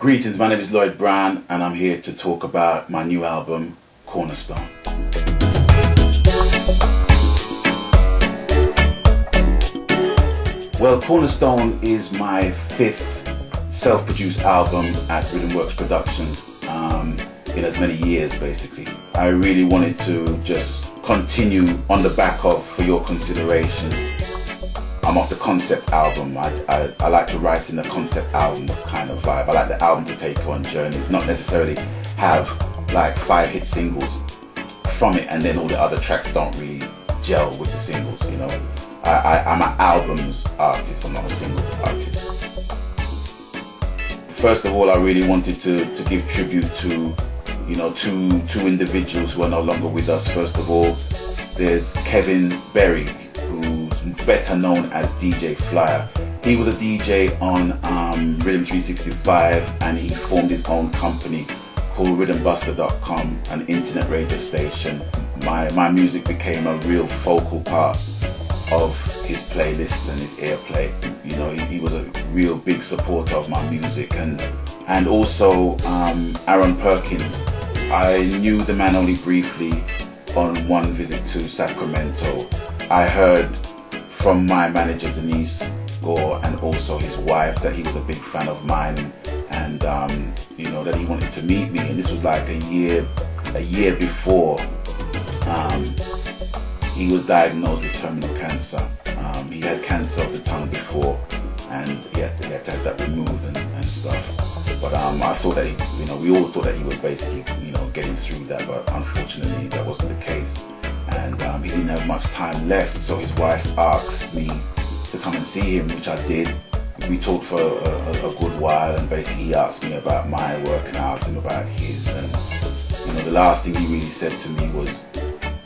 Greetings, my name is Lloyd Brown and I'm here to talk about my new album, Cornerstone. Well, Cornerstone is my fifth self-produced album at Rhythmworks Productions in as many years, basically. I really wanted to just continue on the back of For Your Consideration. I'm off the concept album. I like to write in the concept album kind of vibe. I like the album to take you on journeys, not necessarily have like 5 hit singles from it and then all the other tracks don't really gel with the singles, you know. I'm an albums artist, I'm not a singles artist. First of all, I really wanted to give tribute to, you know, two individuals who are no longer with us. First of all, there's Kevin Berry, who's better known as DJ Flyer. He was a DJ on Rhythm 365 and he formed his own company called rhythmbuster.com, an internet radio station. My music became a real focal part of his playlists and his airplay. You know, he was a real big supporter of my music. And also Aaron Perkins. I knew the man only briefly on one visit to Sacramento. I heard from my manager Denise Gore and also his wife that he was a big fan of mine and you know, that he wanted to meet me, and this was like a year before he was diagnosed with terminal cancer. He had cancer of the tongue before and he had to have that removed and stuff. But I thought that you know, we all thought that he was basically, you know, getting through that, but unfortunately that wasn't the case. And he didn't have much time left, so his wife asked me to come and see him, which I did. We talked for a good while, and basically he asked me about my work and I asked him about his. And you know, the last thing he really said to me was,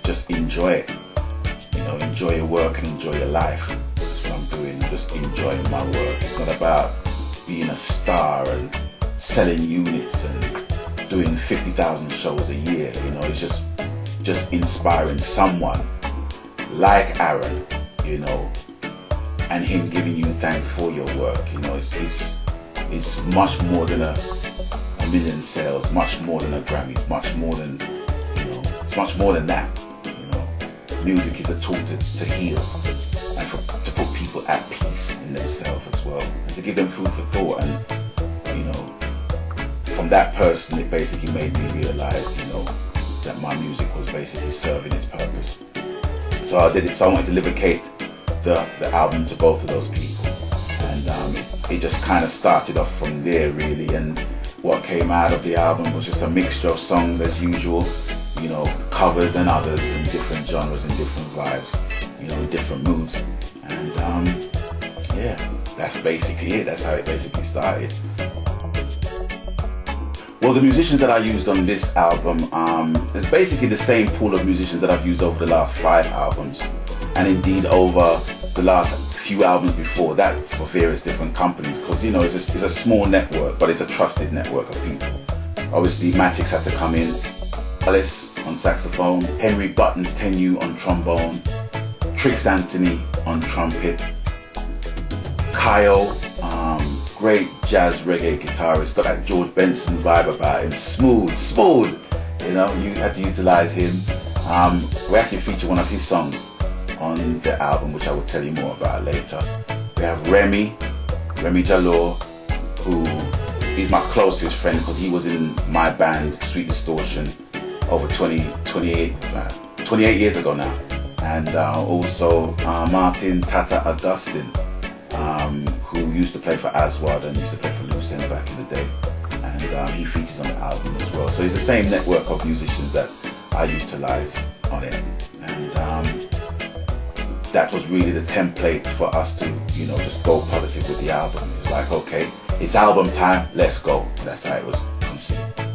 just enjoy it. You know, enjoy your work and enjoy your life. That's what I'm doing. I'm just enjoying my work. It's not about being a star and selling units and doing 50,000 shows a year. You know, it's just inspiring someone like Aaron, you know, and him giving you thanks for your work. You know, it's much more than a million sales, much more than a Grammy, much more than, you know, it's much more than that. You know, music is a tool to heal and to put people at peace in themselves as well, and to give them food for thought. And you know, from that person, it basically made me realize, you know, that my music was basically serving its purpose. So I did it. So I wanted to livicate the album to both of those people, and it just kind of started off from there really. And what came out of the album was just a mixture of songs as usual, you know, covers and others in different genres and different vibes, you know, in different moods. And yeah, that's basically it. That's how it basically started. Well, the musicians that I used on this album is basically the same pool of musicians that I've used over the last 5 albums, and indeed over the last few albums before that for various different companies, because you know, it's a small network, but it's a trusted network of people. Obviously Matix had to come in, Carless on saxophone, Henry Buttons Tenu on trombone, Trix Anthony on trumpet, Kyle, great jazz reggae guitarist, got that George Benson vibe about him, smooth, you know, you had to utilize him. We actually feature one of his songs on the album, which I will tell you more about later. We have Remy Jalor, who is my closest friend because he was in my band Sweet Distortion over 28 years ago now. And also Martin Tata Augustine, who used to play for Aswad and used to play for Lucen back in the day, and he features on the album as well. So it's the same network of musicians that I utilize on it, and that was really the template for us to, you know, just go positive with the album. It was like, okay, it's album time, let's go. And that's how it was conceived.